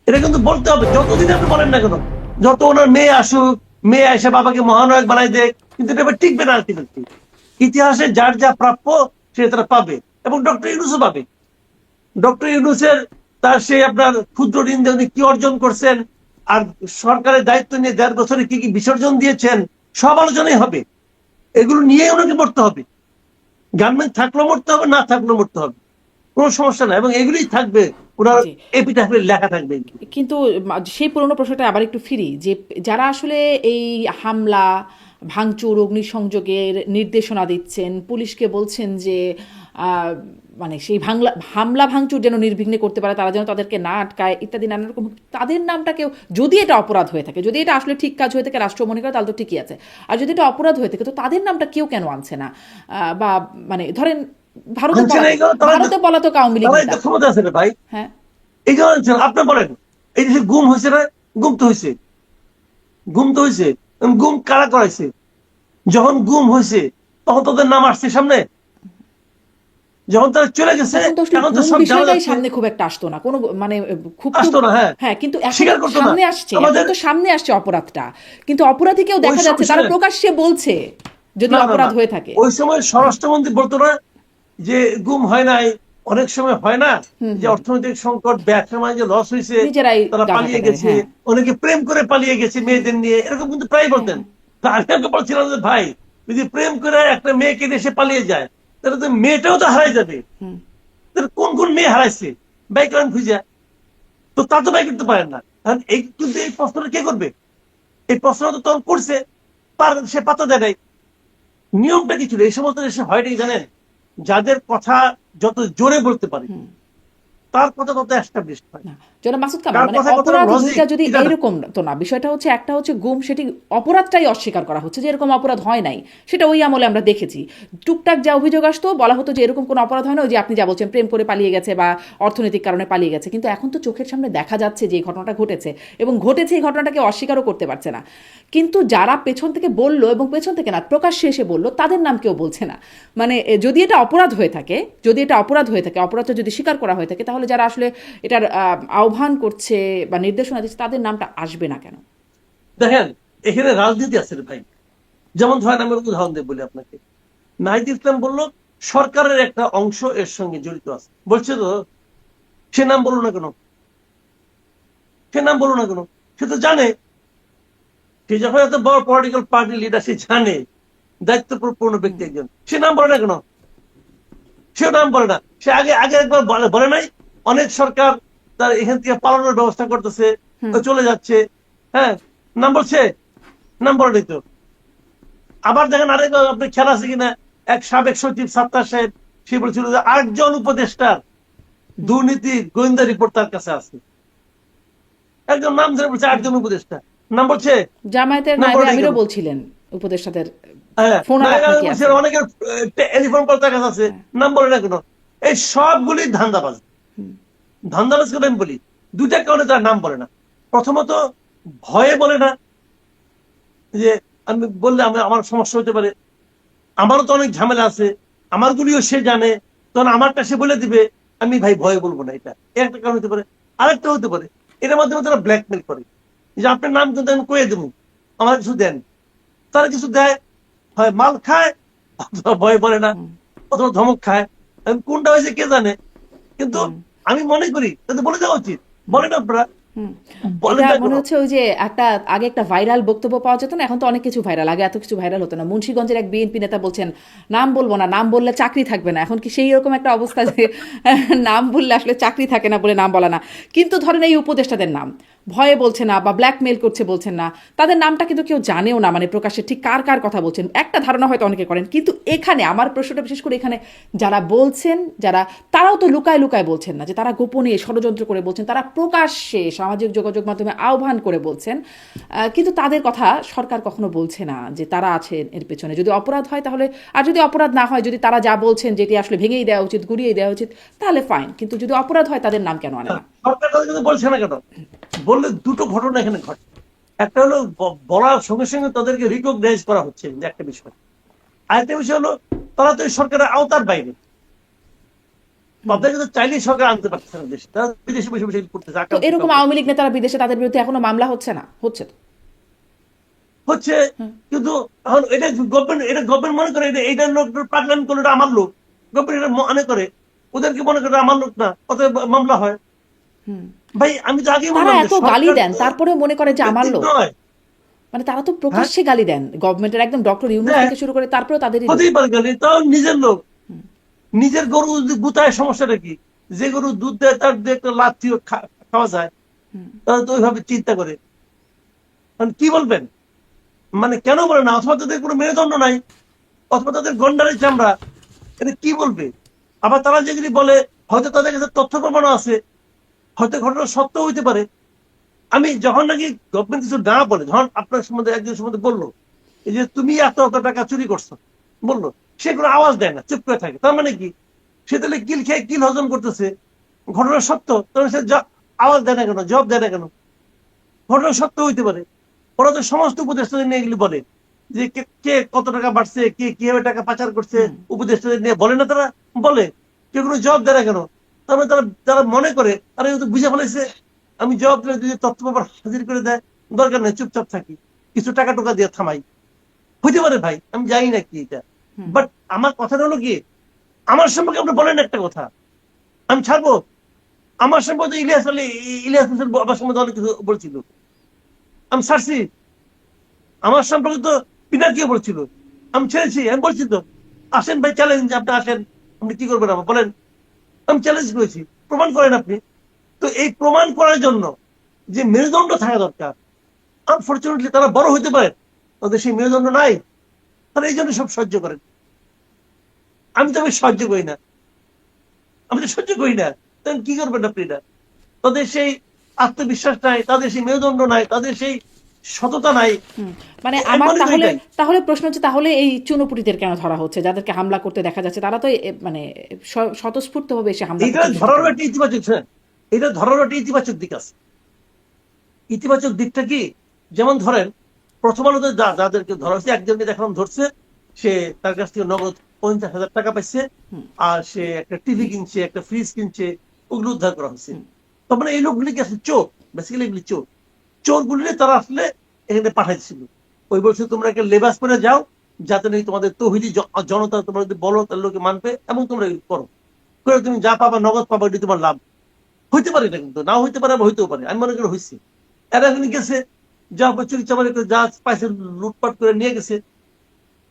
এটা কিন্তু বলতে হবে, যতদিন আপনি বলেন না কেন, যত ওনার মেয়ে আসুক, মেয়ে এসে বাবাকে মহানায়ক বানাই দেয়, কিন্তু এটা এবার টিকবে না। আলটিমেটলি ইতিহাসে যার যা প্রাপ্য সে তারা পাবে, এবং ডক্টর ইউনূসও পাবে। ডক্টর ইউনূসের তার সেই আপনার ক্ষুদ্র ঋণ দিয়ে উনি কি অর্জন করছেন, আর সরকারের দায়িত্ব নিয়ে 1.5 বছরে কি কি বিসর্জন দিয়েছেন, সব আলোচনাই হবে। এগুলো নিয়ে ওনাকে মরতে হবে। গার্মেন্ট থাকলেও মরতে হবে, না থাকলেও মরতে হবে, কোনো সমস্যা নাই, এবং এগুলোই থাকবে ওনার জি। এপিটাফে লেখা থাকবে। কিন্তু সেই পুরনো প্রশ্নটা আবার একটু ফিরি, যে যারা আসলে এই হামলা ভাঙচুর অগ্নিসংযোগের নির্দেশনা দিচ্ছেন, পুলিশকে বলছেন যে আহ, মানে সেই হামলা ভাঙচুর যেন নির্বিঘ্নে করতে পারে, তারা যেন তাদেরকে না আটকায় ইত্যাদি নানা রকম, তাদের নামটা কেউ, যদি এটা অপরাধ হয়ে থাকে, যদি এটা আসলে ঠিক কাজ হয়ে থাকে, রাষ্ট্র মনে করে তাহলে তো ঠিকই আছে। আর যদি এটা অপরাধ হয়ে থাকে তো তাদের নামটা কেউ কেন আনছে না? বা মানে ধরেন ভারতে আনছে না পলাতক, এগুলো, ভারতে পলাতক আওয়ামী লীগ তারাই নেতা। তো ক্ষমতা আছে রে ভাই। হ্যাঁ। এই যে আপনি বলেন, এই যে গুম হয়েছে না, গুম তো হয়েছে, গুম তো হয়েছে, গুম কারা করাইছে? যখন গুম হয়েছে তখন তোদের নাম আসছে সামনে, যখন তারা চলে গেছে তখন তো আসলে এখন তো গুম সব জানা বিষয়টাই যাচ্ছে। সামনে খুব একটা আসতো না, কোনো মানে খুব খুব। আসতো না, হ্যাঁ, হ্যাঁ, কিন্তু এখন তো স্বীকার করতো না সামনে আসছে, এখন আমাদের তো সামনে আসছে অপরাধটা, কিন্তু অপরাধীকেও ওই দেখা সব যাচ্ছে তারা বিষয়ে। প্রকাশ্যে বলছে যদি না না না, অপরাধ হয়ে থাকে। ওই সময় স্বরাষ্ট্রমন্ত্রী বলতো না যে গুম হয় নাই? অনেক সময় হয় না হুম যে হুম। অর্থনৈতিক সংকট, ব্যবসা বাণিজ্য লস হয়েছে, নিজেরাই তারা গা ঢাকা পালিয়ে দেয়, গেছে, হ্যাঁ। অনেকে প্রেম করে পালিয়ে গেছে মেয়েদের নিয়ে, এরকম কিন্তু প্রায় হ্যাঁ বলতেন। হ্যাঁ। তা আমি ওকে বলছিলাম যে ভাই, যদি প্রেম করে একটা মেয়েকে দেশে পালিয়ে যায়, তাহলে তো মেয়েটাও তো হারাই যাবে। হুম। তাহলে কোন কোন মেয়ে হারাইছে বাইক করেন খুঁজে, তো তা তো বাই করতে পারেন না। কারণ এই কিন্তু এই প্রশ্নটা কে করবে? এই প্রশ্নটা তো তখন করছে, তার সে পাতা দেয় নাই। নিয়মটা কি ছিল এই সমস্ত দেশে? হয়টাই জানেন, যাদের কথা যত জোরে বলতে পারে হুম। তার কথা তত এস্টাবলিশ হয়। না, জনাব মাসুদ কামাল, কার মানে কথায় কতটা অপরাধ লজিক দুইটা যদি এটা না। এইরকম তো না, বিষয়টা হচ্ছে একটা হচ্ছে গুম, সেটি অপরাধটাই অস্বীকার করা হচ্ছে যে এরকম অপরাধ হয় নাই, সেটা ওই আমলে আমরা দেখেছি। টুকটাক যা অভিযোগ আসতো বলা হতো যে এরকম কোনো অপরাধ হয় না, ওই যে আপনি যা বলছেন প্রেম করে পালিয়ে গেছে বা অর্থনৈতিক কারণে পালিয়ে গেছে, কিন্তু এখন তো চোখের সামনে দেখা যাচ্ছে যে এই ঘটনাটা ঘটেছে, এবং ঘটেছে এই ঘটনাটাকে অস্বীকারও করতে পারছে না। কিন্তু যারা পেছন থেকে বললো, এবং পেছন থেকে না প্রকাশ্যে এসে বললো, তাদের নাম কেউ বলছে না। মানে যদি এটা অপরাধ হয়ে থাকে, যদি এটা অপরাধ হয়ে থাকে, অপরাধটা যদি স্বীকার করা হয়ে থাকে, তাহলে যারা আসলে এটার আহ্বান করছে বা নির্দেশনা দিচ্ছে তাদের নামটা আসবে না কেন? দেখেন, এখানে রাজনীতি আছে রে ভাই। যেমন ধরেন আমি একটা উদাহরণ দেব বলি আপনাকে। নাহিদ ইসলাম বলল সরকারের একটা অংশ এর সঙ্গে জড়িত আছে, বলছে তো সে নাম বললো না কেন? সে নাম বললো না কেন? সে তো জানে, সে যখন এত বড় পলিটিক্যাল পার্টি লিডার, সে জানে দায়িত্বপূর্ণ ব্যক্তি একজন, সে নাম বলে না কেন? সেও নাম বলে না। সে আগে আগে একবার বলে নাই, অনেক সরকার তার এখান থেকে পালানোর ব্যবস্থা করতেছে, হুম। চলে যাচ্ছে, হ্যাঁ, নাম বলছে? নাম বলে নাই তো। আবার দেখেন আরেক, আপনি খেয়াল আছে কিনা, এক সাবেক সচিব সাত্তার সাহেব, সে বলছিল যে 8 জন উপদেষ্টার দুর্নীতি গোয়েন্দা রিপোর্ট তার কাছে আছে। একজন নাম ধরে বলছে 8 জন উপদেষ্টা, নাম বলছে? জামায়াতের নাম নায়েবে বলে নাই কেন? আমিরও বলছিলেন উপদেষ্টাদের হ্যাঁ, ফোন আলাপ নাকি বলছে আছে। অনেকের টেলিফোন কল তার কাছে আছে, হ্যাঁ। নাম বলে না কেন? এই সবগুলি ধান্দাবাজ। ধান্দাবাজ কেন আমি বলি? দুইটা কারণে তার নাম বলে না। প্রথমত ভয়ে বলে না, যে আমি বললে আমার সমস্যা হতে পারে, আমারও তো অনেক ঝামেলা আছে, আমার গুলিও সে জানে, তখন আমারটা সে বলে দিবে, আমি ভাই ভয়ে বলবো না। এটা একটা কারণ হতে পারে। আরেকটা হতে পারে, এটার মাধ্যমে তারা ব্ল্যাকমেল করে, যে আপনার নাম কিন্তু আমি কয়ে দেবো, আমার কিছু দেন। তারা কিছু দেয়, হয় মাল খায়, অথবা ভয় বলে না, অথবা ধমক খায়। এখন কোনটা হয়েছে কে জানে, কিন্তু আমি মনে করি তাদের বলে দেওয়া উচিত। বলেন আপনারা, হুম। বলেন এটা না মনে কোনো। হচ্ছে ওই যে একটা আগে একটা ভাইরাল বক্তব্য পাওয়া যেত না, এখন তো অনেক কিছু ভাইরাল, আগে এত কিছু ভাইরাল হতো না। মুন্সিগঞ্জের এক বিএনপি নেতা বলছেন নাম বলবো না, নাম বললে চাকরি থাকবে না। এখন কি সেই রকম একটা অবস্থা যে নাম বললে আসলে চাকরি থাকে না বলে নাম বলা না? কিন্তু ধরেন এই উপদেষ্টাদের নাম ভয়ে বলছে না বা ব্ল্যাকমেল করছে বলছেন না, তাদের নামটা কিন্তু কেউ জানেও না, মানে প্রকাশ্যে ঠিক কার কার কথা বলছেন একটা ধারণা হয়তো অনেকে করেন। কিন্তু এখানে আমার প্রশ্নটা বিশেষ করে এখানে যারা বলছেন, যারা, তারাও তো লুকায় লুকায় বলছেন না যে তারা গোপনে ষড়যন্ত্র করে বলছেন, তারা প্রকাশ্যে সামাজিক যোগাযোগ মাধ্যমে আহ্বান করে বলছেন। কিন্তু তাদের কথা সরকার কখনো বলছে না যে তারা আছেন এর পেছনে। যদি অপরাধ হয় তাহলে, আর যদি অপরাধ না হয়, যদি তারা যা বলছেন যেটি আসলে ভেঙেই দেওয়া উচিত, গুড়িয়ে দেওয়া উচিত, তাহলে ফাইন। কিন্তু যদি অপরাধ হয় তাদের নাম কেন আনে না? সরকার তাদের কিন্তু বলছে না কেন? বললে দুটো ঘটনা এখানে ঘটে। একটা হলো বলার সঙ্গে সঙ্গে তাদেরকে রিকগনাইজ করা হচ্ছে, যে একটা বিষয়। আরেকটা বিষয় হলো তারা তো এই সরকারের আওতার বাইরে। তাদের কিন্তু চাইলেই সরকার আনতে পারছে না দেশে, তারা বিদেশে বসে বসে করতেছে, তো আকাম এরকম কুকাম আওয়ামী করতেছে। লীগ নেতারা বিদেশে, তাদের বিরুদ্ধে এখনো মামলা হচ্ছে না? হচ্ছে তো। হচ্ছে, হুম। কিন্তু এখন এটা গভর্নমেন্ট, এটা গভর্নমেন্ট মনে করে এটা লোক পাগলামি করলো, এটা আমার লোক, গভর্নমেন্ট এটা মনে করে, ওদেরকে মনে করে আমার লোক না, অতএব মামলা হয়। হুম। ভাই আমি তো আগেই তারা বললাম যে এত গালি সরকার দেন, তো তারপরেও মনে করে যে আমার ব্যক্তির লোক। নয়। মানে তারা তো হ্যাঁ, প্রকাশ্যে গালি দেন গভর্নমেন্টের, একদম ডক্টর ইউনূস দেখ, থেকে শুরু করে, তারপরেও তাদেরই লোক। হতেই পারে গেলে তাও নিজের লোক। হুম। নিজের গরু যদি গুতায় সমস্যাটা কি? যে গরু দুধ দেয় তার দিয়ে একটা লাথি খাওয়া যায়, হুম। তারা তো ওইভাবে চিন্তা করে। মানে কি বলবেন, মানে কেন বলে না? অথবা তাদের কোনো মেরুদণ্ড নাই, অথবা তাদের গন্ডারের চামড়া, এটা কি বলবে? আবার তারা যেগুলি বলে, হয়তো তাদের কাছে তথ্য প্রমাণও আছে, হয়তো ঘটনা সত্য হইতে পারে। আমি যখন নাকি গভর্নমেন্ট কিছু না বলে, যখন আপনার সম্বন্ধে একজন সম্বন্ধে বললো এই যে তুমি এত এত টাকা চুরি করছো, বললো, সে কোনো আওয়াজ দেয় না, চুপ করে থাকে, তার মানে কি সে তাহলে কিল খেয়ে কিল হজম করতেছে, ঘটনা সত্য, তখন সে আওয়াজ দেয় না কেন, জবাব দেয় না কেন? ঘটনা সত্য হইতে পারে। ওরা তো সমস্ত উপদেষ্টাদের নিয়ে এগুলি বলে যে কে কে কত টাকা বাড়ছে, কে কিভাবে টাকা পাচার করছে, হুম। উপদেষ্টাদের নিয়ে বলে না তারা? বলে। কেউ কোনো জবাব দেয় না কেন? তার মানে তারা তারা মনে করে আরে ও তো বুঝে ফেলেছে, আমি জবাব দিলে যদি তথ্য প্রমাণ হাজির করে দেয়, দরকার নেই, চুপচাপ থাকি, কিছু টাকা টোকা দিয়ে থামাই। হইতে পারে ভাই, আমি জানি না কি এটা। হুম। বাট আমার কথাটা হলো কি, আমার সম্পর্কে আপনি বলেন একটা কথা, আমি ছাড়বো? আমার সম্পর্কে ইলিয়াস আলী, ইলিয়াস হোসেন আমার সম্বন্ধে অনেক কিছু বলছিল, আমি ছাড়ছি? আমার সম্পর্কে তো পিনাকিও বলছিল, আমি ছেড়েছি? আমি বলছি তো, আসেন ভাই, চ্যালেঞ্জ, আপনি আসেন, আপনি কি করবেন আমার বলেন? আমি চ্যালেঞ্জ করেছি, প্রমাণ করেন আপনি। তো এই প্রমাণ করার জন্য যে মেরুদণ্ড থাকা দরকার, আনফর্চুনেটলি তারা বড় হইতে পারে, তাদের সেই মেরুদণ্ড নাই, তারা এই জন্য সব সহ্য করেন। আমি তো সহ্য করি না, আমি তো সহ্য করি না, তখন কি করবেন আপনি? না, তাদের সেই আত্মবিশ্বাস নাই, তাদের সেই মেরুদণ্ড নাই, তাদের সেই সততা নাই। হুম। মানে আমি আমার মনে করি তাহলে, এটাই। তাহলে প্রশ্ন হচ্ছে, তাহলে এই চুনোপুটিদের কেন ধরা হচ্ছে, যাদেরকে হামলা করতে দেখা যাচ্ছে? তারা তো মানে স্বতঃস্ফূর্তভাবে এসে হামলা এইটা করছে বিষয়টা ধরারও কেন? একটা ইতিবাচক, হ্যাঁ, এটা ধরারও একটা ইতিবাচক দিক আছে। ইতিবাচক দিকটা কি? যেমন ধরেন, প্রথম আলোতে যাদেরকে ধরা হয়েছে, একজনকে দেখলাম ধরছে, সে তার কাছ থেকে নগদ 50,000 টাকা পাইছে, হুম। আর সে একটা টিভি কিনছে, একটা ফ্রিজ কিনছে, ওগুলো উদ্ধার করা হয়েছে। হুম। তার মানে এই লোকগুলি কি আসলে চোর? বেসিক্যালি এগুলি চোর। চোরগুলি তারা আসলে এখানে পাঠাইছিল, ওই বলছে তোমরা একটা লেবাস পরে যাও, যাতে নাকি তোমাদের তৌহিদি জনতা, তোমরা যদি বলো তাহলে লোকে মানবে, এবং তোমরা এগুলো করো, করে তুমি যা পাবা নগদ পাবা, এটি তোমার লাভ। হইতে পারে, এটা কিন্তু নাও হইতে পারে, আবার হইতেও পারে, আমি মনে করি হয়েছে। এরা এখানে গেছে, যা চুরি চামারি করে যা পাইছে লুটপাট করে নিয়ে গেছে।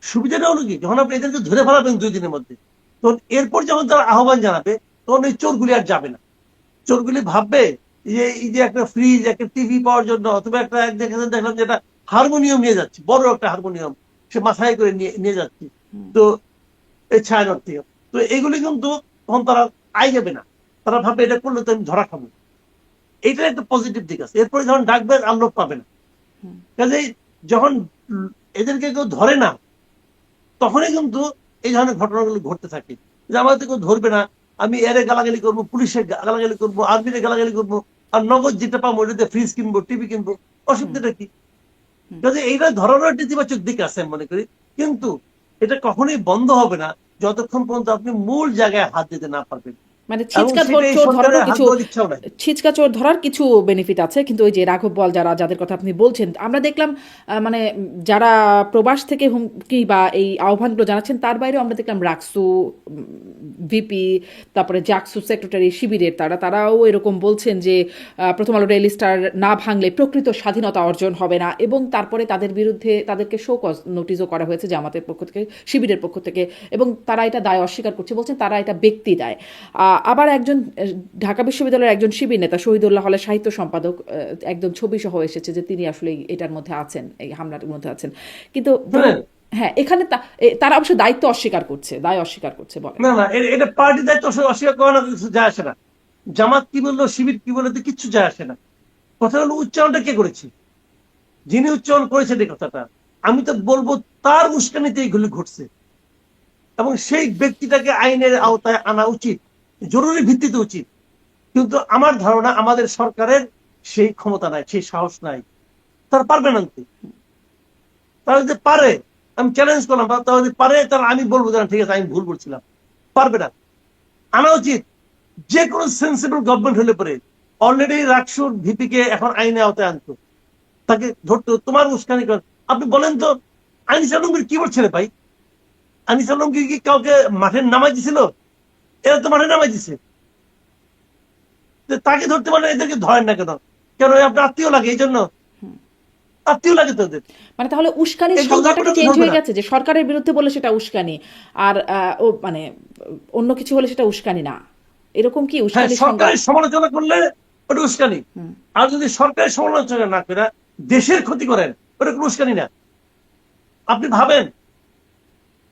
সুবিধাটা হলো কি, যখন আপনি এদেরকে ধরে ফেলাবেন 2 দিনের মধ্যে, তখন এরপর যখন তারা আহ্বান জানাবে, তখন এই চোরগুলি আর যাবে না। চোরগুলি ভাববে যে এই যে একটা ফ্রিজ, একটা টিভি পাওয়ার জন্য, অথবা একটা দেখলাম যে একটা হারমোনিয়াম নিয়ে যাচ্ছে, বড় একটা হারমোনিয়াম সে মাথায় করে নিয়ে নিয়ে যাচ্ছে, হুম। তো এই ছায়ানট থেকে, তো এগুলি কিন্তু তখন তারা আই যাবে না, তারা ভাববে এটা করলে তো আমি ধরা খাবো। এইটার একটা পজিটিভ দিক আছে। এরপরে যখন ডাকবে আর লোক পাবে না, হুম। কাজেই যখন এদেরকে কেউ ধরে না, তখনই কিন্তু এই ধরনের ঘটনাগুলো ঘটতে থাকে, যে আমাদের কেউ ধরবে না, আমি এরে গালাগালি করবো, পুলিশের গালাগালি করবো, আর্মির গালাগালি করবো, আর নগদ যেটা পাবো ওটাতে ফ্রিজ কিনবো, টিভি কিনবো, হুম। অসুবিধাটা কি? হুম। কাজে এইটা ধরানোর একটা ইতিবাচক দিক আছে আমি মনে করি, কিন্তু এটা কখনোই বন্ধ হবে না যতক্ষণ পর্যন্ত আপনি মূল জায়গায় হাত দিতে না পারবেন, মানে এবং সেটা এই চোর ধরারও সরকারের হাত কিছু, দেওয়ার ইচ্ছাও নাই। ছিচকা চোর ধরার কিছু বেনিফিট আছে, কিন্তু ওই যে রাঘব বোয়াল, যাদের কথা আপনি বলছেন, আমরা দেখলাম মানে যারা প্রবাস থেকে হুমকি বা এই আহ্বানগুলো জানাচ্ছেন, তার বাইরেও আমরা দেখলাম রাকসু ভিপি, তারপরে জাকসু সেক্রেটারি শিবিরের, তারাও এরকম বলছেন যে প্রথম আলো ডেইলি স্টার না ভাঙলে প্রকৃত স্বাধীনতা অর্জন হবে না, এবং তারপরে তাদের বিরুদ্ধে তাদেরকে শো কজ নোটিশও করা হয়েছে জামাতের পক্ষ থেকে, শিবিরের পক্ষ থেকে, এবং তারা এটা দায় অস্বীকার করছে, বলছেন তারা এটা ব্যক্তি দায়। আবার একজন ঢাকা বিশ্ববিদ্যালয়ের একজন শিবির নেতা শহীদুল্লাহ হলের সাহিত্য সম্পাদক, একদম ছবি সহ এসেছে যে তিনি আসলে এটার মধ্যে আছেন, এই হামলার মধ্যে আছেন। কিন্তু শুনেন, হ্যাঁ, এখানে তারা অবশ্য দায়িত্ব অস্বীকার করছে, দায় অস্বীকার করছে, বলে। না না, এটা পার্টি দায়িত্ব অস্বীকার করানো কিছু যায় আসে না। জামাত কি বললো, শিবির কি বললো, কিচ্ছু যায় আসে না। কথা হলো উচ্চারণটা কে করেছে, যিনি উচ্চারণ করেছেন এই কথাটা, আমি তো বলবো তার উস্কানিতে এইগুলি ঘটছে, এবং সেই ব্যক্তিটাকে আইনের আওতায় আনা উচিত, জরুরি ভিত্তিতে উচিত। কিন্তু আমার ধারণা আমাদের সরকারের সেই ক্ষমতা নাই, সেই সাহস নাই, তারা পারবে না আনতে। তারা যদি পারে, আমি চ্যালেঞ্জ করলাম, তারা যদি পারে, তাহলে আমি বলবো যে না, ঠিক আছে, আমি ভুল বলছিলাম। পারবে না, আনা উচিত। যে কোনো সেন্সিবল গভর্নমেন্ট হলে পরে অলরেডি রাকসুর ভিপি কে এখন আইনে আওতায় আনতো, তাকে ধরতো, তোমার উস্কানি কর। আপনি বলেন তো আনিস আলমগীর কি করছে রে ভাই? আনিস আলমগীর কি কাউকে মাঠে নামাই দিছিল? এরা তো মাঠে নামাই দিছে। তাকে ধরতে পারে, এদেরকে ধরেন না কেন? কেন আপনার আত্মীয় লাগে এই জন্য? আত্মীয় লাগে তো ওদের। মানে তাহলে উস্কানির একদম সংজ্ঞাটা কি ধরবে চেঞ্জ হয়ে না। গেছে, যে সরকারের বিরুদ্ধে বলে সেটা উস্কানি, আর ও মানে অন্য কিছু হলে সেটা উস্কানি না, এরকম কি হ্যাঁ, উস্কানির সংজ্ঞা? সরকারের সমালোচনা করলে ওটা উস্কানি। আর যদি সরকারের সমালোচনা না করে দেশের ক্ষতি করেন, ওটা কোনো উস্কানি না। আপনি ভাবেন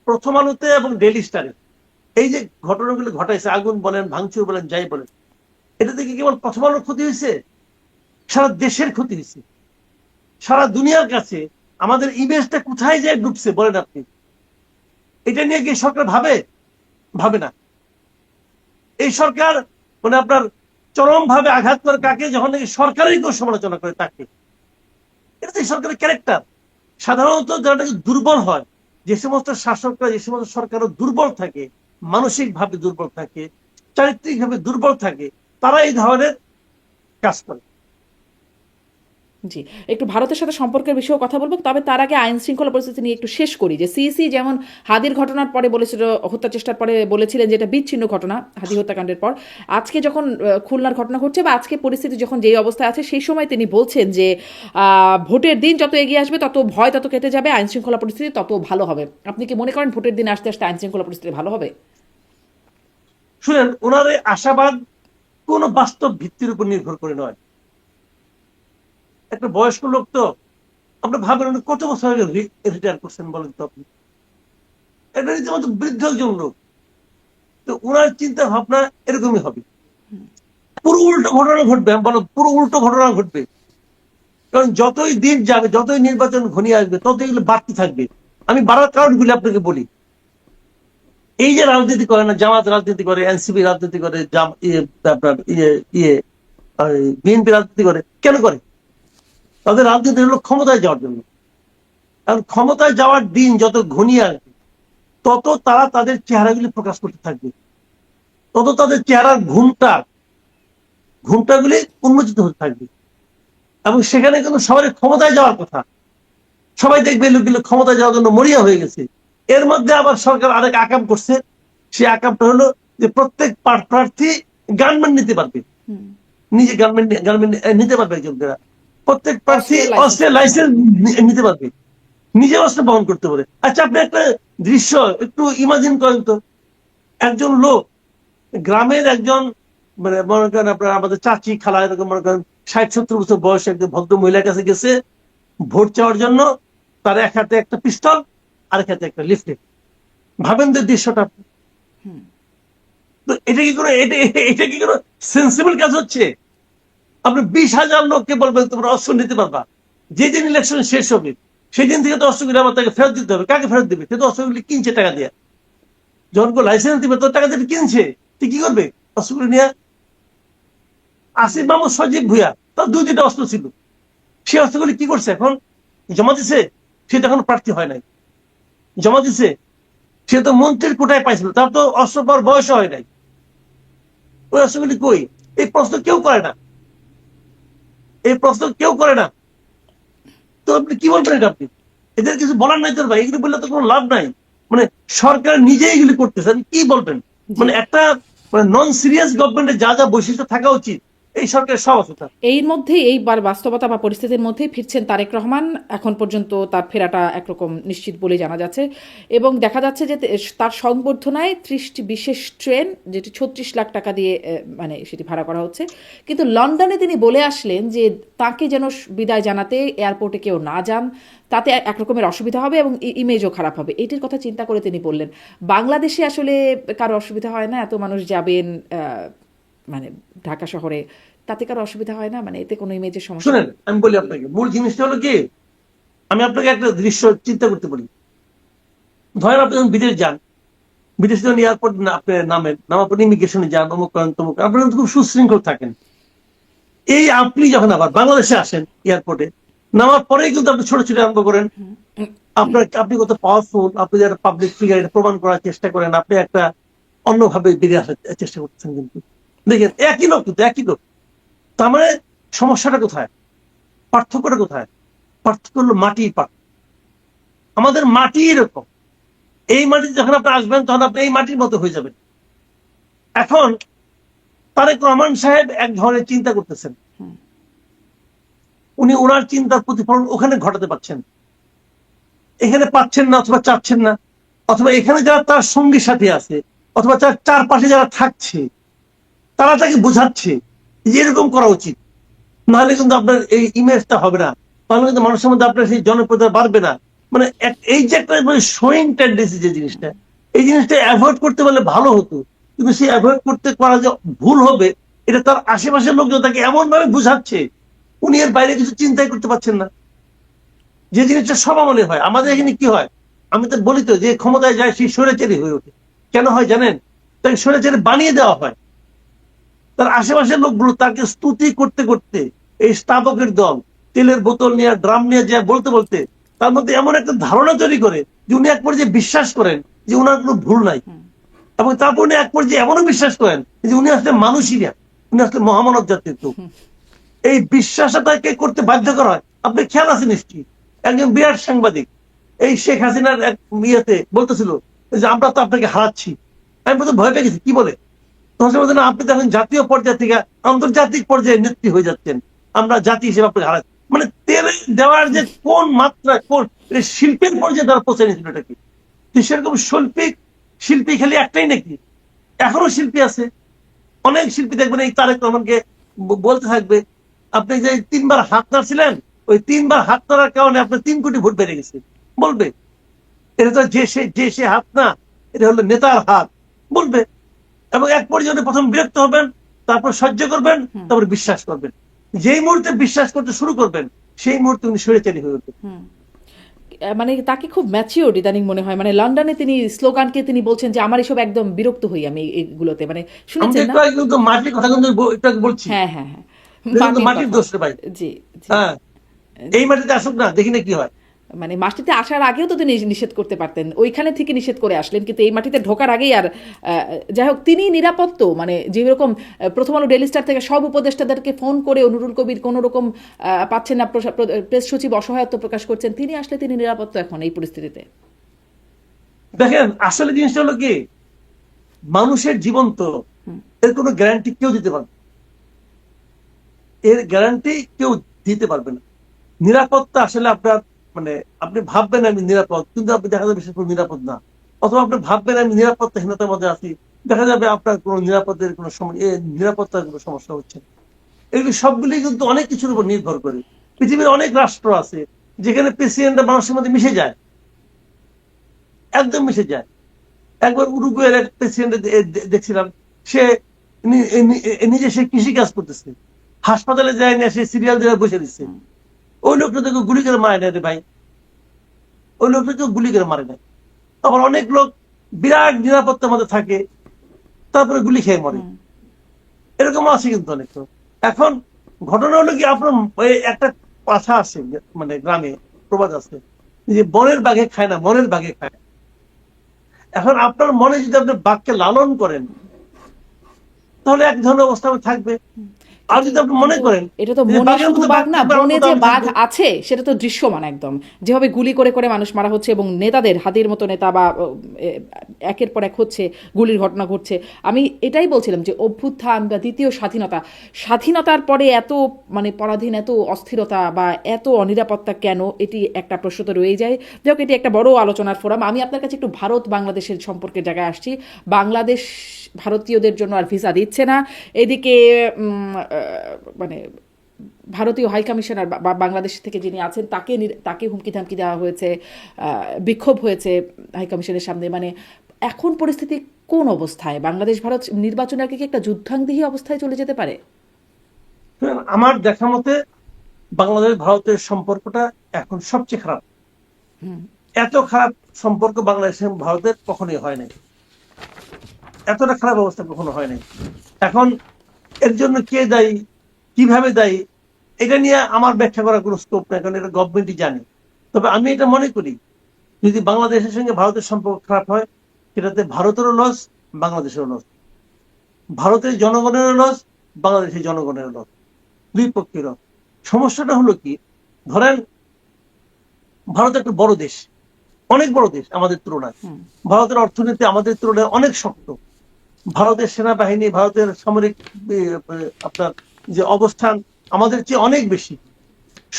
প্রথম আলোতে এবং ডেইলি স্টারে এই যে ঘটনাগুলো ঘটাইছে, আগুন বলেন, ভাঙচুর বলেন, যাই বলেন, এটা থেকে কেবল প্রথম আলোর ক্ষতি হয়েছে? সারা দেশের ক্ষতি হয়েছে। সারা দুনিয়ার কাছে আমাদের ইমেজটা কোথায় যায় ডুবছে বলেন আপনি? এটা নিয়ে কি সরকার ভাবে? ভাবে না। এই সরকার মানে আপনার চরম ভাবে আঘাত করে কাকে? যখন নাকি সরকারের কেউ সমালোচনা করে তাকে। এটা তো সরকারের ক্যারেক্টার। সাধারণত যারা নাকি দুর্বল হয়, যে সমস্ত শাসকরা, যে সমস্ত সরকারও দুর্বল থাকে, মানসিক ভাবে দুর্বল থাকে, চারিত্রিক ভাবে দুর্বল থাকে, তারা এই ধরনের কাজ করে। জি, একটু ভারতের সাথে সম্পর্কের বিষয়েও কথা বলবো, তবে তার আগে আইন শৃঙ্খলা পরিস্থিতি নিয়ে একটু শেষ করি। যে সিইসি যেমন হাদির ঘটনার পরে বলেছিল, হত্যা চেষ্টার পরে বলেছিলেন যে এটা বিচ্ছিন্ন ঘটনা, হাদি হত্যাকাণ্ডের পর। আজকে যখন খুলনার ঘটনা ঘটছে বা আজকে পরিস্থিতি যখন যেই অবস্থায় আছে, সেই সময় তিনি বলছেন যে ভোটের দিন যত এগিয়ে আসবে তত ভয় তত কেটে যাবে, আইন শৃঙ্খলা পরিস্থিতি তত ভালো হবে। আপনি কি মনে করেন ভোটের দিন আসতে আসতে আইন শৃঙ্খলা পরিস্থিতি ভালো হবে? শুনেন, ওনার এই আশাবাদ কোন বাস্তব ভিত্তির উপর নির্ভর করে নয়। একটা বয়স্ক লোক তো, আপনি ভাবেন উনি কত বছর আগে রিটায়ার করছেন বলেন তো আপনি? এটা রীতিমতো বৃদ্ধ একজন লোক। তো ওনার চিন্তা ভাবনা এরকমই হবে। পুরো উল্টো ঘটনা ঘটবে, আমি বলো পুরো উল্টো ঘটনা ঘটবে। কারণ যতই দিন যাবে, যতই নির্বাচন ঘনিয়ে আসবে, ততই এগুলো বাড়তে থাকবে। আমি বাড়ার কারণগুলি আপনাকে বলি। এই যে রাজনীতি করে না, জামাত রাজনীতি করে, এনসিপি রাজনীতি করে, আপনার বিএনপি রাজনীতি করে, কেন করে? তাদের রাজনীতি হলো ক্ষমতায় যাওয়ার জন্য। কারণ ক্ষমতায় যাওয়ার দিন যত ঘনিয়ে আসবে, তত তারা তাদের চেহারাগুলি প্রকাশ করতে থাকবে, তত তাদের চেহারার ঘুমটাগুলি উন্মোচিত হতে থাকবে। এবং সেখানে কিন্তু সবাই ক্ষমতায় যাওয়ার কথা, সবাই দেখবে লোকগুলো ক্ষমতায় যাওয়ার জন্য মরিয়া হয়ে গেছে। এর মধ্যে আবার সরকার আরেক আকাম করছে। সেই আকামটা হলো যে প্রত্যেক প্রার্থী গানম্যান নিতে পারবে, নিজে গানম্যান নিতে পারবে। একজন প্রত্যেক প্রার্থী অস্ত্রের লাইসেন্স নিতে পারবে, নিজে অস্ত্র বহন করতে পারে। আচ্ছা, আপনি একটা দৃশ্য একটু ইমাজিন করেন তো। একজন লোক, গ্রামের একজন, মানে মনে করেন আপনার আমাদের চাচি খালা এরকম, মনে করেন 60-70 বছর বয়সে একজন ভদ্র মহিলার কাছে গেছে ভোট চাওয়ার জন্য। তার এক হাতে একটা পিস্তল, আরেক হাতে একটা লিফলেট। ভাবেন তো দৃশ্যটা। তো এটা কি কোনো এটা কি কোনো সেন্সিবল কাজ হচ্ছে? আপনি 20,000 লোককে বলবেন তোমরা অস্ত্র নিতে পারবা, যেদিন ইলেকশন শেষ হবে সেদিন থেকে তো অস্ত্রগুলি আবার তাকে ফেরত দিতে হবে। কাকে ফেরত দিবে? সে তো অস্ত্রগুলি কিনছে টাকা দিয়ে। যখন লাইসেন্স দিবে তোর টাকা দিয়ে কিনছে, তুই কি করবে অস্ত্রগুলি নিয়ে? আসিফ মাহমুদ সজীব ভুইয়া, তার 2-2টা অস্ত্র ছিল। সে অস্ত্রগুলি কি করছে? এখন জমা দিছে। সে তো এখন প্রার্থী হয় নাই, জমা দিছে। সে তো মন্ত্রীর কোটায় পাইছিল, তার তো অস্ত্র পাওয়ার বয়স হয় নাই। ওই অস্ত্রগুলি কই? এই প্রশ্ন কেউ করে না, এই প্রশ্ন কেউ করে না। তো আপনি কি বলবেন এটা? আপনি এদের কিছু বলার নাই তোর ভাই, এগুলি বললে তো কোনো লাভ নাই। মানে সরকার নিজে এগুলি করতেছে, কি বলবেন? মানে একটা নন সিরিয়াস গভর্নমেন্টের যা যা বৈশিষ্ট্য থাকা উচিত, এই সরকারের সব আছে তার। এই মধ্যেই এইবার বাস্তবতা বা পরিস্থিতির মধ্যেই ফিরছেন তারেক রহমান। এখন পর্যন্ত তার ফেরাটা একরকম নিশ্চিত বলে জানা যাচ্ছে, এবং দেখা যাচ্ছে যে তার সংবর্ধনায় 30টি বিশেষ ট্রেন, যেটি 36 লাখ টাকা দিয়ে মানে সেটি ভাড়া করা হচ্ছে। কিন্তু লন্ডনে তিনি বলে আসলেন যে তাকে যেন বিদায় জানাতে এয়ারপোর্টে কেউ না যান, তাতে একরকমের অসুবিধা হবে এবং ইমেজও খারাপ হবে। এটির কথা চিন্তা করে তিনি বললেন। বাংলাদেশে আসলে কারো অসুবিধা হয় না? এত মানুষ যাবেন মানে ঢাকা শহরে, তাতে কারো অসুবিধা হয় না? মানে এতে কোনো ইমেজের সমস্যা? শুনেন, আমি বলি আপনাকে, মূল জিনিসটা হলো কি, আমি আপনাকে একটা দৃশ্য চিন্তা করতে বলি। ধরেন আপনি যখন বিদেশ যান, বিদেশে যখন এয়ারপোর্ট আপনি নামার পর ইমিগ্রেশনে যান, অমুক করেন তমুক, আপনারা কিন্তু খুব সুশৃঙ্খল থাকেন। এই আপনি যখন আবার বাংলাদেশে আসেন, এয়ারপোর্টে নামার পরেই কিন্তু আপনি ছোট ছোট আরম্ভ করেন। আপনি কত পাওয়ারফুল, আপনি যারা পাবলিক ফিগার, এটা প্রমাণ করার চেষ্টা করেন। আপনি একটা অন্যভাবে বেরিয়ে আসার চেষ্টা করতেছেন। কিন্তু দেখেন একই লোক, কিন্তু একই লোক। তার মানে সমস্যাটা কোথায়, পার্থক্যটা কোথায়? পার্থক্য হলো মাটির পার্থক্য। আমাদের মাটি এরকম, এই মাটিতে যখন আপনি আসবেন তখন আপনি এই মাটির মতো হয়ে যাবেন। এখন তারেক রহমান সাহেব এক ধরনের চিন্তা করতেছেন, উনি ওনার চিন্তার প্রতিফলন ওখানে ঘটাতে পারছেন, এখানে পাচ্ছেন না, অথবা চাচ্ছেন না, অথবা এখানে যারা তার সঙ্গী সাথী আছে, অথবা তার চারপাশে যারা থাকছে, তারা তাকে বোঝাচ্ছে যে এরকম করা উচিত, নাহলে কিন্তু আপনার এই ইমেজটা হবে না, তাহলে কিন্তু মানুষের মধ্যে আপনার সেই জনপ্রিয়তা বাড়বে না। মানে এই যে একটা শোয়িং টেন্ডেন্সি, যে জিনিসটা, এই জিনিসটা অ্যাভয়েড করতে পারলে ভালো হতো। কিন্তু সেই অ্যাভয়েড করতে করা যে ভুল হবে, এটা তার আশেপাশের লোকজন তাকে এমন ভাবে বুঝাচ্ছে, উনি এর বাইরে কিছু চিন্তাই করতে পারছেন না। যে জিনিসটা সব আমলে হয়, আমাদের এখানে কি হয়, আমি তো বলি তো, যে ক্ষমতায় যায় সেই স্বৈরাচারী হয়ে ওঠে। কেন হয় জানেন? তাকে স্বৈরাচারী বানিয়ে দেওয়া হয়। তার আশেপাশের লোকগুলো তাকে স্তুতি করতে করতে, এই স্তাবকের দল তেলের বোতল নিয়ে, ড্রাম নিয়ে যা বলতে বলতে, তার মধ্যে এমন একটা ধারণা তৈরি করে যে উনি এক পর্যায়ে বিশ্বাস করেন যে উনার কোনো ভুল নাই। এবং তারপর উনি এক পর্যায়ে এমনও বিশ্বাস করেন যে উনি আসলে মানুষই না, উনি আসলে মহামানব জাতির লোক। এই বিশ্বাসটা তাকে করতে বাধ্য করা হয়। আপনি খেয়াল আছে নিশ্চয়ই, একজন বিরাট সাংবাদিক এই শেখ হাসিনার এক ইয়েতে বলতেছিল যে আমরা তো আপনাকে হারাচ্ছি। আমি প্রথম ভয় পেয়ে গেছি, কি বলে? তখন আপনি তো এখন জাতীয় পর্যায়ে থেকে আন্তর্জাতিক পর্যায়ে নেত্রী হয়ে যাচ্ছেন, আমরা জাতি হিসেবে আপনাকে হারাচ্ছি। মানে তেল দেওয়ার যে কোন মাত্রা, কোন শিল্পের পর্যায়ে তারা পৌঁছে নিয়েছিল, এটা কি সেরকম শিল্পী খালি একটাই নাকি? এখনো শিল্পী আছে, অনেক শিল্পী দেখবেন এই তারেক রহমানকে বলতে থাকবে, আপনি যে 3বার হাত নাড়ছিলেন, ওই 3বার হাত নাড়ার কারণে আপনার 3 কোটি ভোট বেড়ে গেছে, বলবে। এটা তো যে সে হাত না, এটা হলো নেতার হাত, বলবে। এবং এক পর্যায়ে প্রথম বিরক্ত হবেন, তারপর সহ্য করবেন, তারপর বিশ্বাস করবেন। যেই মুহূর্তে বিশ্বাস করতে শুরু করবেন, সেই মুহূর্তে উনি স্বৈরাচারী হয়ে উঠবেন। মানে তাকে খুব ম্যাচিওর্ড ইদানিং মনে হয়। মানে লন্ডনে তিনি স্লোগানকে তিনি বলছেন যে আমার এসব একদম বিরক্ত হই আমি এগুলোতে, মানে আমরা শুনেছেন না? একটু আগে কিন্তু মাটির কথা কিন্তু একটু আগে বলছি, হ্যাঁ হ্যাঁ হ্যাঁ, কিন্তু মাটির মাটির কথা। দোষ রে ভাই। জি জি। হ্যাঁ, এই মাটিতে আসুক না, দেখি না কি হয়। মানে মাটিতে আসার আগেও তো তিনি নিষেধ করতে পারতেন, ওইখানে থেকে নিষেধ করে আসলেন, কিন্তু এই মাটিতে ঢোকার আগেই আর যাই হোক তিনি নিরাপদ তো, মানে যেরকম প্রথম আলো ডেইলি স্টার থেকে সব উপদেষ্টাদেরকে ফোন করে নুরুল কবির কোনো রকম পাচ্ছেন না, প্রেস সচিব অসহায়ত্ব প্রকাশ করছেন, তিনি আসলে তিনি নিরাপদ তো এখন এই পরিস্থিতিতে। দেখেন আসলে জিনিসটা হলো কি, মানুষের জীবন তো, এর কোনো গ্যারান্টি কেউ দিতে পারবে না। এর গ্যারান্টি কেউ দিতে পারবে না। নিরাপত্তা আসলে আপনার, মানে আপনি ভাববেন আমি নিরাপদ, কিন্তু আপনি দেখা যাবে সেটা নিরাপদ না। অথবা আপনি ভাববেন আমি নিরাপত্তাহীনতার মধ্যে আছি, দেখা যাবে আপনার কোনো নিরাপত্তার কোনো নিরাপত্তার কোনো সমস্যা হচ্ছে। এগুলি সবগুলি কিন্তু অনেক কিছুর উপর নির্ভর করে। পৃথিবীর অনেক রাষ্ট্র আছে যেখানে প্রেসিডেন্টরা মানুষের মধ্যে মিশে যায়, একদম মিশে যায়। একবার উরুগুয়ের এক প্রেসিডেন্ট দেখছিলাম, সে নিজে সে কৃষি কাজ করতেছে, হাসপাতালে যায় না, সে সিরিয়াল দিয়ে বসে দিচ্ছে। ওই লোকটা তোকে গুলি করে মারে না রে ভাই, ওই লোকটা কেউ গুলি করে মারে না। আবার অনেক লোক বিরাট নিরাপত্তার মধ্যে থাকে, তারপরে গুলি খেয়ে মরে, এরকম আছে কিন্তু অনেক লোক। এখন ঘটনা হলো কি, আপনার একটা কথা আছে, মানে গ্রামে প্রবাদ আছে যে বনের বাঘে খায় না, মনের বাঘে খায়। এখন আপনার মনে যদি আপনি বাঘকে লালন করেন, তাহলে এক ধরনের অবস্থা থাকবে। আর যদি আপনি মনে করেন এটা তো যে মনে বাঘের শুধু মধ্যে বাঘ না, থাকবে, বনে যে আমি বাঘ থাকবো। আছে সেটা তো দৃশ্যমান একদম, যেভাবে গুলি করে করে মানুষ মারা হচ্ছে এবং নেতাদের হাতির মতো নেতা বা একের পর এক হচ্ছে, গুলির ঘটনা ঘটছে। আমি এটাই বলছিলাম যে অভ্যুত্থান বা দ্বিতীয় স্বাধীনতার পরে এত মানে পরাধীন, এত অস্থিরতা বা এত অনিরাপত্তা কেন, এটি একটা প্রশ্ন তো রয়েই যায়। যাই হোক, এটি একটা বড় আলোচনার ফোরাম। আমি আপনার কাছে একটু ভারত বাংলাদেশের সম্পর্কে জায়গায় আসছি। বাংলাদেশ ভারতীয়দের জন্য আর ভিসা দিচ্ছে না, এদিকে মানে ভারতীয় হাই কমিশনার বা বাংলাদেশ থেকে যিনি আছেন তাকে হুমকি ধামকি দেওয়া হয়েছে, বিক্ষোভ হয়েছে হাই কমিশনের সামনে। মানে এখন পরিস্থিতি কোন অবস্থায়? বাংলাদেশ ভারত নির্বাচন আর কি একটা যুদ্ধাঙ্গী অবস্থায় চলে যেতে পারে? আমার দেখা মতে বাংলাদেশ ভারতের সম্পর্কটা এখন সবচেয়ে খারাপ। এত খারাপ সম্পর্ক বাংলাদেশ এবং ভারতের কখনোই হয় নাই, এতটা খারাপ অবস্থা কখনো হয় নাই। এখন এর জন্য কে দায়ী, কিভাবে দায়ী, এটা নিয়ে আমার ব্যাখ্যা করার কোনো স্কোপ নাই, কারণ এটা গভর্নমেন্টই জানে। তবে আমি এটা মনে করি, যদি বাংলাদেশের সঙ্গে ভারতের সম্পর্ক খারাপ হয়, সেটাতে ভারতেরও লস, বাংলাদেশেরও লস। ভারতের জনগণের লস, বাংলাদেশের জনগণের লস, দুই পক্ষের। সমস্যাটা হলো কি, ধরেন ভারত একটা বড় দেশ, অনেক বড় দেশ আমাদের তুলনায়। ভারতের অর্থনীতি আমাদের তুলনায় অনেক শক্ত। ভারতের সেনাবাহিনী, ভারতের সামরিক আপনার যে অবস্থান আমাদের চেয়ে অনেক বেশি,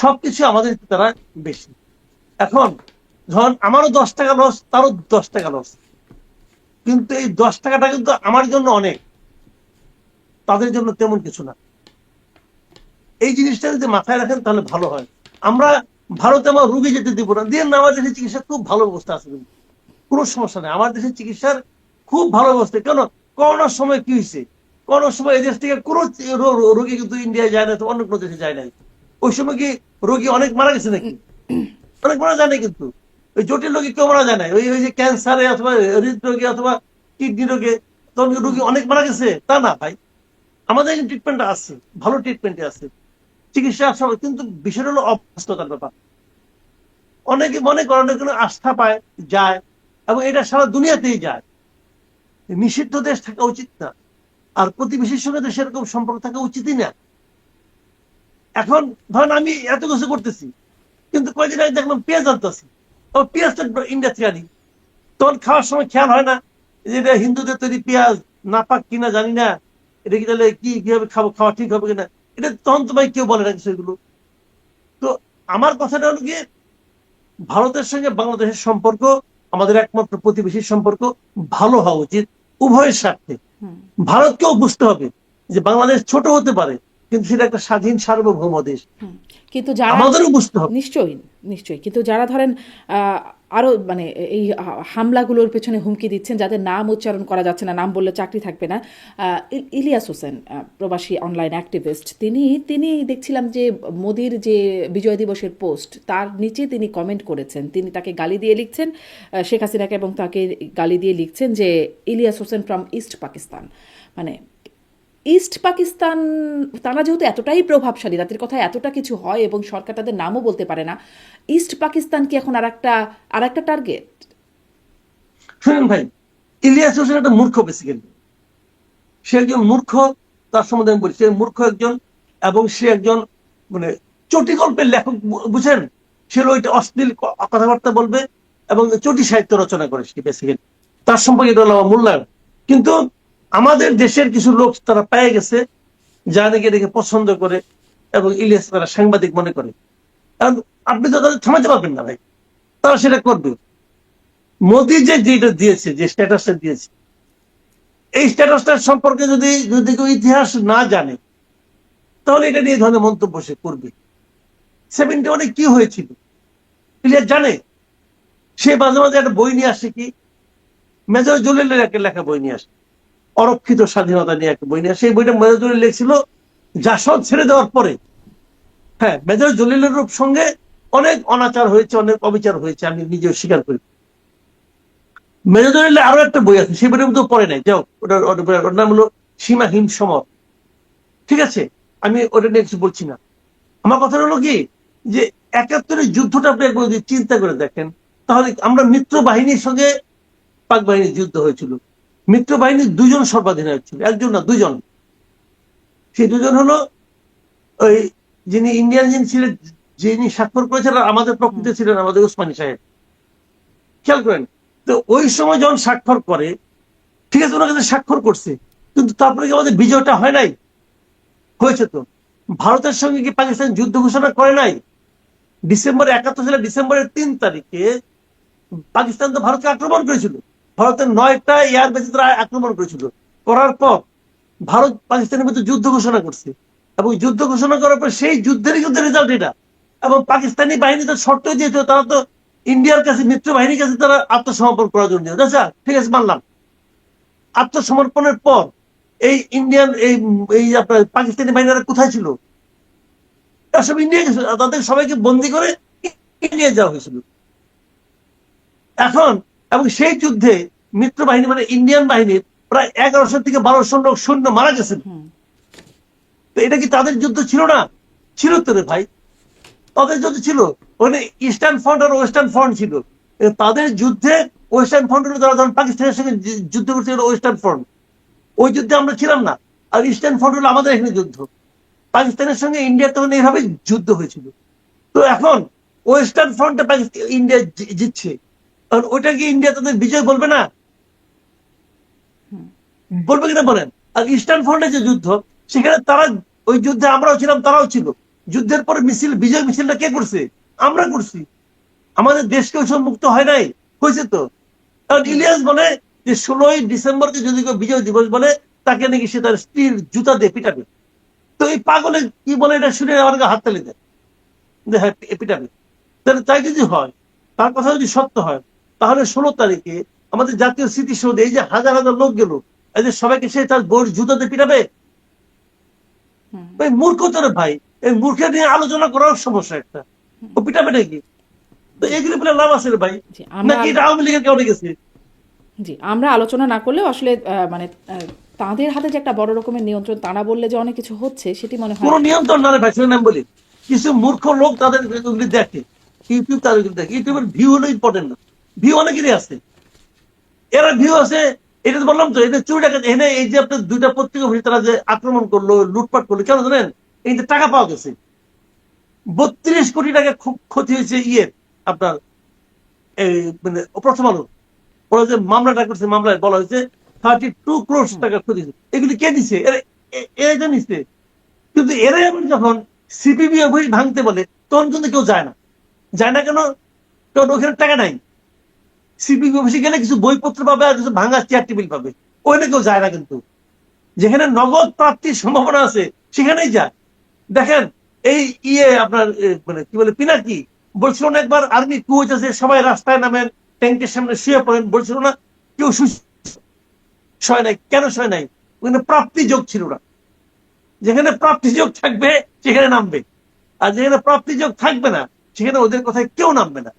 সবকিছু আমাদের তারা বেশি। এখন ধরুন আমারও 10 টাকা লস, তারও 10 টাকা লস, কিন্তু এই 10 টাকাটা কিন্তু আমার জন্য অনেক, তাদের জন্য তেমন কিছু না। এই জিনিসটা যদি মাথায় রাখেন তাহলে ভালো হয়। আমরা ভারতে আমার রুগী যেতে দিব না, দিয়ে না, আমার দেশের চিকিৎসা খুব ভালো অবস্থা আছে, কিন্তু কোনো সমস্যা নেই। আমার দেশের চিকিৎসার খুব ভালো অবস্থা। কেন, করোনার সময় কি হয়েছে, করোনার সময় এই দেশ থেকে কোনো রোগী কিন্তু ইন্ডিয়ায় যায় না, তো অন্য কোনো দেশে যায় নাই। ওই সময় কি রোগী অনেক মারা গেছে নাকি? অনেক মারা যায় না, কিন্তু ওই জটিল রোগী কেউ মারা যায় না। ওই ওই যে ক্যান্সারে অথবা হৃদরোগে অথবা কিডনি রোগে তখন রোগী অনেক মারা গেছে তা না ভাই। আমাদের ট্রিটমেন্ট আছে, ভালো ট্রিটমেন্টে আছে, চিকিৎসা সব, কিন্তু বিষয়টা হলো অভ্যস্ততার ব্যাপার। অনেকে মনে করে, অনেক আস্থা পায়, যায়, এবং এটা সারা দুনিয়াতেই যায়। নিষিদ্ধ দেশ থাকা উচিত না, আর প্রতিবেশীর সঙ্গে তো সেরকম সম্পর্ক থাকা উচিতই না। এখন ধরেন আমি এত কিছু করতেছি, কিন্তু কয়েকদিন আগে দেখলাম পেঁয়াজ আনতেছি, পেঁয়াজটা ইন্ডিয়া থেকে আনি, তখন খাওয়ার সময় খেয়াল হয় না যে এটা হিন্দুদের তৈরি পেঁয়াজ, নাপাক কিনা জানি না, এটা কি তাহলে কিভাবে খাবো, খাওয়া ঠিক হবে কিনা, এটা তখন তো ভাই কেউ বলে না সেগুলো। তো আমার কথাটা হলো গিয়ে, ভারতের সঙ্গে বাংলাদেশের সম্পর্ক আমাদের একমাত্র প্রতিবেশীর সম্পর্ক, ভালো হওয়া উচিত উভয়ের স্বার্থে। ভারতকেও বুঝতে হবে যে বাংলাদেশ ছোট হতে পারে, কিন্তু সেটা একটা স্বাধীন সার্বভৌম দেশ, কিন্তু যারা, আমাদেরও বুঝতে হবে। নিশ্চয়ই নিশ্চয়ই, কিন্তু যারা ধরেন আরো মানে এই হামলাগুলোর পেছনে হুমকি দিচ্ছেন, যাদের নাম উচ্চারণ করা যাচ্ছে না, নাম বললে চাকরি থাকবে না, ইলিয়াস হোসেন, প্রবাসী অনলাইন অ্যাক্টিভিস্ট, তিনি দেখছিলাম যে মোদির যে বিজয় দিবসের পোস্ট, তার নিচে তিনি কমেন্ট করেছেন, তিনি তাকে গালি দিয়ে লিখছেন, শেখ হাসিনাকে, এবং তাকে গালি দিয়ে লিখছেন যে ইলিয়াস হোসেন ফ্রম ইস্ট পাকিস্তান। মানে ইস্ট পাকিস্তান, তারা যেহেতু এতটাই প্রভাবশালী, তাদের কথা এতটা কিছু হয় এবং সরকার তাদের নামও বলতে পারে না, ইস্ট পাকিস্তান কি এখন আর একটা টার্গেট? শুনেন ভাই, ইলিয়াস হোসেন একটা মূর্খ, বেসিক্যালি সে একজন মূর্খ। তার সম্বন্ধে আমি বলি, সে মূর্খ একজন, এবং সে একজন মানে চটি গল্পের লেখক, বুঝেন? সে ওইটা অশ্লীল কথাবার্তা বলবে এবং চটি সাহিত্য রচনা করে সে, বেসিক্যালি তার সম্পর্কে এটা হলো আমার মূল্যায়ন। কিন্তু আমাদের দেশের কিছু লোক তারা পেয়ে গেছে, যা নাকি এটাকে পছন্দ করে, এবং ইলিয়াস তারা সাংবাদিক মনে করে। কারণ আপনি তো তাদের থামাতে পারবেন না ভাই, তারা সেটা করবে। মোদি যেটা দিয়েছে, যে স্ট্যাটাসটা দিয়েছে, এই স্ট্যাটাসটার সম্পর্কে যদি যদি কেউ ইতিহাস না জানে, তাহলে এটা নিয়ে ধরনের মন্তব্য সে করবে। 71 কি হয়েছিল ইলিয়াস জানে? সে মাঝে মাঝে একটা বই নিয়ে আসে, কি মেজর জলিলের একটা লেখা বই নিয়ে আসে, অরক্ষিত স্বাধীনতা নিয়ে একটা বই নিয়ে আসে। সেই বইটা মেজর জলিল লিখছিল জাসদ ছেড়ে দেওয়ার পরে। হ্যাঁ, মেজর জলিলের সঙ্গে অনেক অনাচার হয়েছে, অনেক অবিচার হয়েছে, আমি নিজেও স্বীকার করি। মেজর জলিলের আরো একটা বই আছে, সেই বইটার মধ্যে পড়ে নাই, যাও, ওটার নাম হলো সীমাহীন সমর। ঠিক আছে, আমি ওটা নিয়ে কিছু বলছি না। আমার কথা হলো কি, যে 71-এর যুদ্ধটা আপনি একবার যদি চিন্তা করে দেখেন, তাহলে আমরা মিত্র বাহিনীর সঙ্গে পাক বাহিনীর যুদ্ধ হয়েছিল। মিত্র বাহিনীর 2 জন সর্বাধিনায়ক ছিল, একজন না 2 জন। সেই 2 জন হলো ওই যিনি ইন্ডিয়ান যিনি ছিলেন, যিনি স্বাক্ষর করেছেন, আমাদের প্রকৃতি ছিলেন আমাদের উসমানী সাহেব। খেয়াল করেন, তো ওই সময় যখন স্বাক্ষর করে, ঠিক আছে, ওনার কাছে স্বাক্ষর করছে, কিন্তু তারপরে কি আমাদের বিজয়টা হয় নাই? হয়েছে তো। ভারতের সঙ্গে কি পাকিস্তান যুদ্ধ ঘোষণা করে নাই? ডিসেম্বর 71 সালে ডিসেম্বরের 3 তারিখে পাকিস্তান তো ভারতকে আক্রমণ করেছিল। ভারতের 9টা এয়ার বেসে তারা আক্রমণ করেছিল। করার পর ভারত পাকিস্তানের মধ্যে যুদ্ধ ঘোষণা করছে, এবং যুদ্ধ ঘোষণা করার পর সেই যুদ্ধেরই কিন্তু রেজাল্ট এটা। এবং পাকিস্তানি বাহিনী তো শর্ত দিয়েছিল, তারা তো ইন্ডিয়ার কাছে, মিত্র বাহিনীর কাছে তারা আত্মসমর্পণ করার জন্য। আচ্ছা ঠিক আছে, মানলাম। আত্মসমর্পণের পর এই ইন্ডিয়ান এই আপনার পাকিস্তানি বাহিনীরা কোথায় ছিল? সব ইন্ডিয়া গেছিল, তাদের সবাইকে বন্দি করে ইন্ডিয়া যাওয়া হয়েছিল। এখন এবং সেই যুদ্ধে মিত্র বাহিনী মানে ইন্ডিয়ান বাহিনীর প্রায় 1100 থেকে 1200 লোক সৈন্য মারা গেছেন। তো এটা কি তাদের যুদ্ধ ছিল না? ছিল তো রে ভাই, তাদের যুদ্ধ ছিল। ওখানে ইস্টার্ন ফ্রন্ট আর ওয়েস্টার্ন ফ্রন্ট ছিল। তাদের যুদ্ধে ওয়েস্টার্ন ফ্রন্ট হলো, তারা যখন পাকিস্তানের সঙ্গে যুদ্ধ করছে, ওয়েস্টার্ন ফ্রন্ট। ওই যুদ্ধে আমরা ছিলাম না। আর ইস্টার্ন ফ্রন্ট হলো আমাদের এখানে যুদ্ধ, পাকিস্তানের সঙ্গে ইন্ডিয়ার তখন এইভাবে যুদ্ধ হয়েছিল। তো এখন ওয়েস্টার্ন ফ্রন্টে ইন্ডিয়া জিতছে, কারণ ওইটা কি ইন্ডিয়া তাদের বিজয় বলবে না? বলবে কিনা বলেন? আর ইস্টার্ন ফ্রন্টে যে যুদ্ধ, সেখানে তারা, ওই যুদ্ধে আমরাও ছিলাম, তারাও ছিল। যুদ্ধের পরে মিছিল, বিজয় মিছিলটা কে করছে? আমরা করছি। আমাদের দেশকে ওই সময় মুক্ত হয় নাই, হয়েছে তো। কারণ ইলিয়াস বলে যে 16ই ডিসেম্বরকে যদি কেউ বিজয় দিবস বলে, তাকে নাকি সে তার স্ত্রীর জুতা দিয়ে পিটাবে। তো এই পাগলে কি বলে এটা শুনে আমার হাত তালি দেয় যে হ্যাঁ পিটাবে। তাহলে তাই যদি হয়, তার কথা যদি সত্য হয়, তাহলে 16 তারিখে আমাদের জাতীয় স্মৃতিসৌধে এই যে হাজার হাজার লোক গেল, এই যে সবাইকে সে তার বউর জুতাতে পিটাবে? ভাই মূর্খ তোরে ভাই, এই মূর্খের নিয়ে আলোচনা করার সমস্যা একটা। ও পিটাবে নাকি? তো এগুলি বলে লাভ আছে রে ভাই? জি, আমরা নাকি এটা আওয়ামী লীগের কারণে গেছে? জি, আমরা আলোচনা না করলেও আসলে মানে তাদের হাতে যে একটা বড় রকমের নিয়ন্ত্রণ, তারা বললে যে অনেক কিছু হচ্ছে সেটি মনে হয়। কোনো নিয়ন্ত্রণ না রে ভাই, শুনে আমি বলি, কিছু মূর্খ লোক তাদের ওগুলি দেখে, ইউটিউব তাদের ওগুলি দেখে। ইউটিউবের ভিউ হলো ইম্পর্টেন্ট না, ভিউ অনেকেরই আছে, এরা ভিউ আছে। এটা তো বললাম তো, এটা চুরি টাকা এনে, এই যে আপনার দুইটা পত্রিকা তারা যে আক্রমণ করলো, লুটপাট করলো, কেন জানেন? এই যে টাকা পাওয়া গেছে, 32 কোটি টাকা ক্ষতি হয়েছে ইয়ের, আপনার এই মানে প্রথম আলো, ওরা যে মামলাটা করছে, মামলায় বলা হয়েছে 32 crore টাকা ক্ষতি হয়েছে। এগুলি কে দিছে? এরা জানিছে। কিন্তু এরা এখন যখন সিপিবি অফিস ভাঙতে বলে, তখন কিন্তু কেউ যায় না। যায় না কেন? কারণ ওখানে টাকা নাই। সিপিবি অফিসে গেলে কিছু বইপত্র পাবে আর কিছু ভাঙা চেয়ার টেবিল পাবে, ওখানে কেউ যায় না। কিন্তু যেখানে নগদ প্রাপ্তির সম্ভাবনা আছে সেখানেই যায়। দেখেন এই আপনার মানে কি বলে, পিনাকি বলছিল না একবার, আর্মি কু হইতেছে, সবাই রাস্তায় নামেন, ট্যাঙ্কের সামনে শুয়ে পড়েন, বলছিল না? কেউ শয় নাই। কেন শয় নাই? ওখানে প্রাপ্তি যোগ ছিল না। যেখানে প্রাপ্তি যোগ থাকবে সেখানে নামবে, আর যেখানে প্রাপ্তি যোগ থাকবে না সেখানে ওদের কথায় কেউ নামবে না।